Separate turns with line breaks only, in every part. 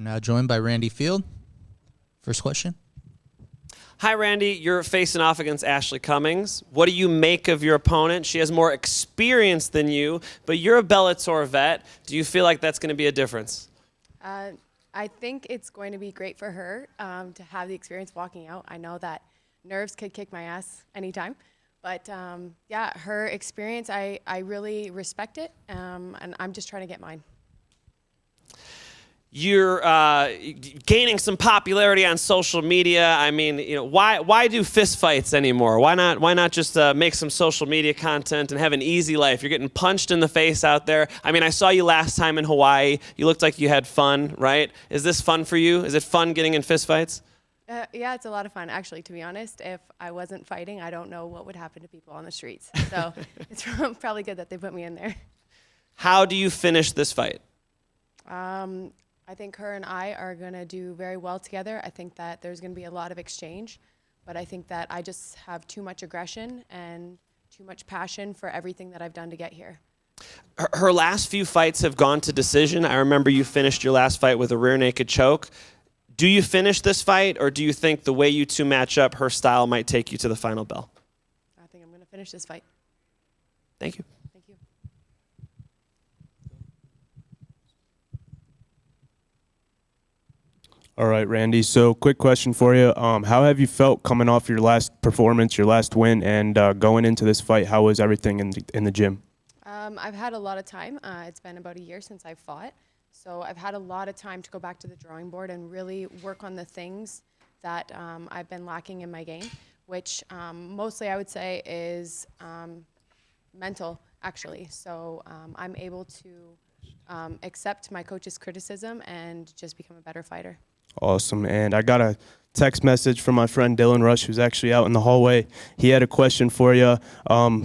now joined by Randi Field. First question.
Hi, Randi. You're facing off against Ashley Cummins. What do you make of your opponent? She has more experience than you, but you're a Bellator vet. Do you feel like that's going to be a difference?
I think it's going to be great for her to have the experience walking out. I know that nerves could kick my ass anytime. But, yeah, her experience, I really respect it, and I'm just trying to get mine.
You're gaining some popularity on social media. I mean, why do fist fights anymore? Why not just make some social media content and have an easy life? You're getting punched in the face out there. I mean, I saw you last time in Hawaii. You looked like you had fun, right? Is this fun for you? Is it fun getting in fist fights?
Yeah, it's a lot of fun, actually, to be honest. If I wasn't fighting, I don't know what would happen to people on the streets. So it's probably good that they put me in there.
How do you finish this fight?
I think her and I are going to do very well together. I think that there's going to be a lot of exchange, but I think that I just have too much aggression and too much passion for everything that I've done to get here.
Her last few fights have gone to decision. I remember you finished your last fight with a rear naked choke. Do you finish this fight, or do you think the way you two match up, her style might take you to the final bell?
I think I'm going to finish this fight.
Thank you.
Thank you.
All right, Randi. So quick question for you. How have you felt coming off your last performance, your last win, and going into this fight? How was everything in the gym?
I've had a lot of time. It's been about a year since I've fought. So I've had a lot of time to go back to the drawing board and really work on the things that I've been lacking in my game, which mostly I would say is mental, actually. So I'm able to accept my coach's criticism and just become a better fighter.
Awesome. And I got a text message from my friend Dylan Rush, who's actually out in the hallway. He had a question for you.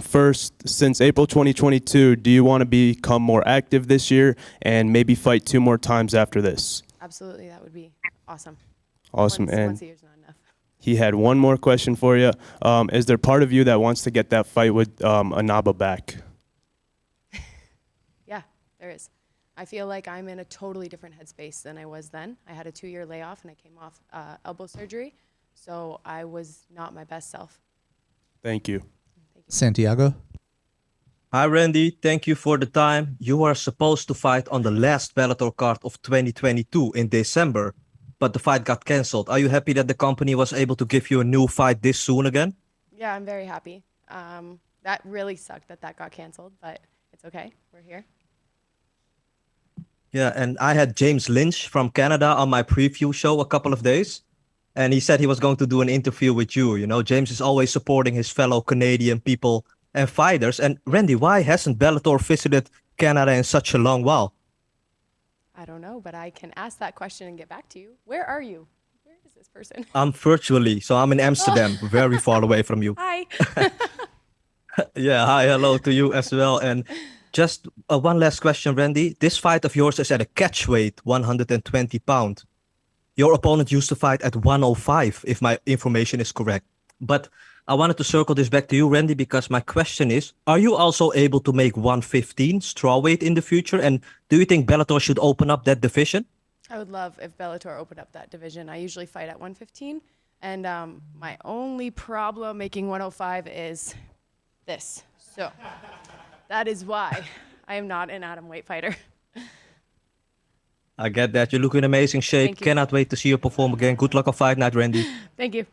First, since April 2022, do you want to become more active this year and maybe fight 2 more times after this?
Absolutely. That would be awesome.
Awesome.
Once a year's not enough.
He had one more question for you. Is there part of you that wants to get that fight with Anaba back?
Yeah, there is. I feel like I'm in a totally different headspace than I was then. I had a 2-year layoff and I came off elbow surgery, so I was not my best self.
Thank you.
Santiago.
Hi, Randi. Thank you for the time. You are supposed to fight on the last Bellator card of 2022 in December, but the fight got canceled. Are you happy that the company was able to give you a new fight this soon again?
Yeah, I'm very happy. That really sucked that got canceled, but it's okay. We're here.
Yeah, and I had James Lynch from Canada on my preview show a couple of days, and he said he was going to do an interview with you. You know, James is always supporting his fellow Canadian people and fighters. And Randi, why hasn't Bellator visited Canada in such a long while?
I don't know, but I can ask that question and get back to you. Where are you? Where is this person?
I'm virtually, so I'm in Amsterdam, very far away from you.
Hi.
Yeah, hi, hello to you as well. And just one last question, Randi. This fight of yours is at a catch weight, 120 pounds. Your opponent used to fight at 105, if my information is correct. But I wanted to circle this back to you, Randi, because my question is, are you also able to make 115 strawweight in the future? And do you think Bellator should open up that division?
I would love if Bellator opened up that division. I usually fight at 115, and my only problem making 105 is this. So that is why I am not an atomweight fighter.
I get that. You look in amazing shape.
Thank you.
Cannot wait to see you perform again. Good luck on fight night, Randi.
Thank you.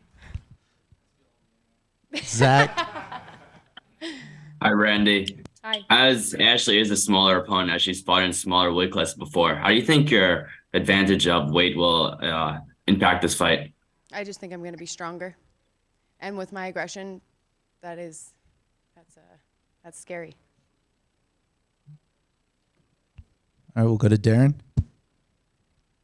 Zach.
Hi, Randi.
Hi.
As Ashley is a smaller opponent, as she's fought in smaller weight class before, how do you think your advantage of weight will impact this fight?
I just think I'm going to be stronger. And with my aggression, that's scary.
All right, we'll go to Darren.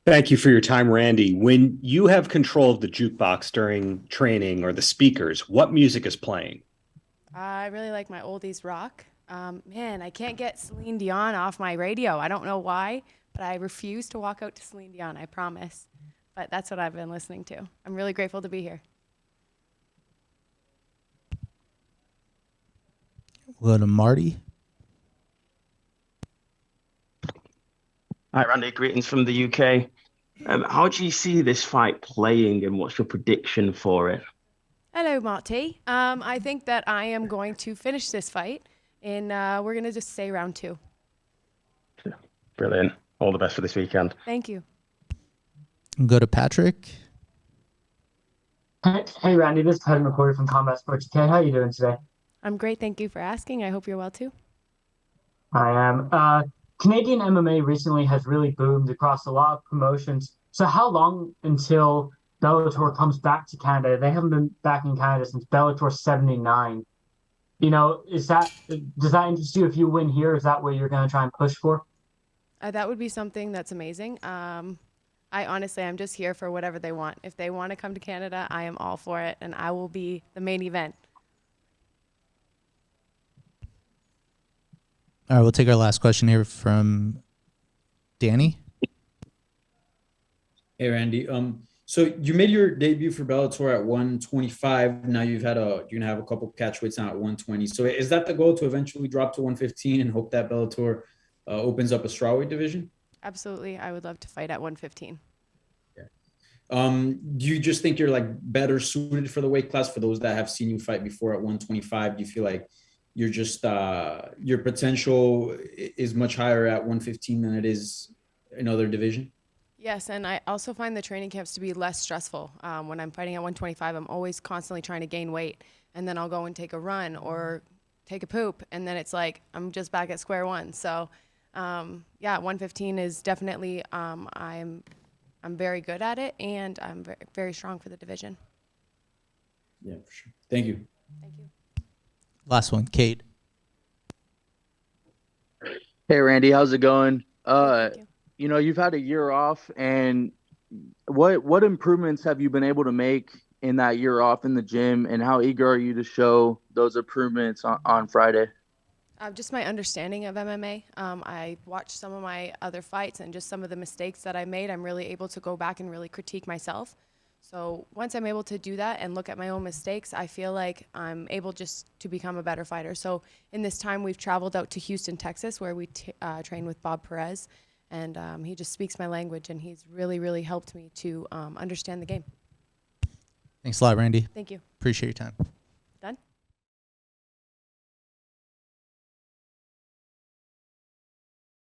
Thank you for your time, Randi. When you have control of the jukebox during training or the speakers, what music is playing?
I really like my oldies rock. Man, I can't get Celine Dion off my radio. I don't know why, but I refuse to walk out to Celine Dion, I promise. But that's what I've been listening to. I'm really grateful to be here.
We'll go to Marty.
Hi, Randi. Greetings from the UK. How do you see this fight playing, and what's your prediction for it?
Hello, Marty. I think that I am going to finish this fight, and we're going to just say round 2.
Brilliant. All the best for this weekend.
Thank you.
Go to Patrick.
Hey, Randy, this is Ted McCoy from Combat Sports UK. How are you doing today?
I'm great. Thank you for asking. I hope you're well too.
I am. Canadian MMA recently has really boomed across a lot of promotions. So how long until Bellator comes back to Canada? They haven't been back in Canada since Bellator 79. You know, does that interest you? If you win here, is that what you're going to try and push for?
That would be something that's amazing. I'm just here for whatever they want. If they want to come to Canada, I am all for it, and I will be the main event.
All right, we'll take our last question here from Danny.
Hey, Randy. So you made your debut for Bellator at 125. Now you're gonna have a couple catch weights now at 120. So is that the goal, to eventually drop to 115 and hope that Bellator opens up a strawweight division?
Absolutely. I would love to fight at 115.
Do you just think you're like better suited for the weight class? For those that have seen you fight before at 125, do you feel like you're just your potential is much higher at 115 than it is in other division?
Yes, and I also find the training camps to be less stressful. When I'm fighting at 125, I'm always constantly trying to gain weight, and then I'll go and take a run or take a poop, and then it's like I'm just back at square one. So, 115 is definitely I'm very good at it, and I'm very, very strong for the division.
Yeah, for sure. Thank you.
Thank you.
Last one, Kate.
Hey, Randy, how's it going?
Thank you.
You know, you've had a year off, and what improvements have you been able to make in that year off in the gym, and how eager are you to show those improvements on Friday?
Just my understanding of MMA. I watched some of my other fights, and just some of the mistakes that I made, I'm really able to go back and really critique myself. So once I'm able to do that and look at my own mistakes, I feel like I'm able just to become a better fighter. So in this time, we've traveled out to Houston, Texas, where we train with Bob Perez. And he just speaks my language, and he's really, really helped me to understand the game.
Thanks a lot, Randy.
Thank you.
Appreciate your time.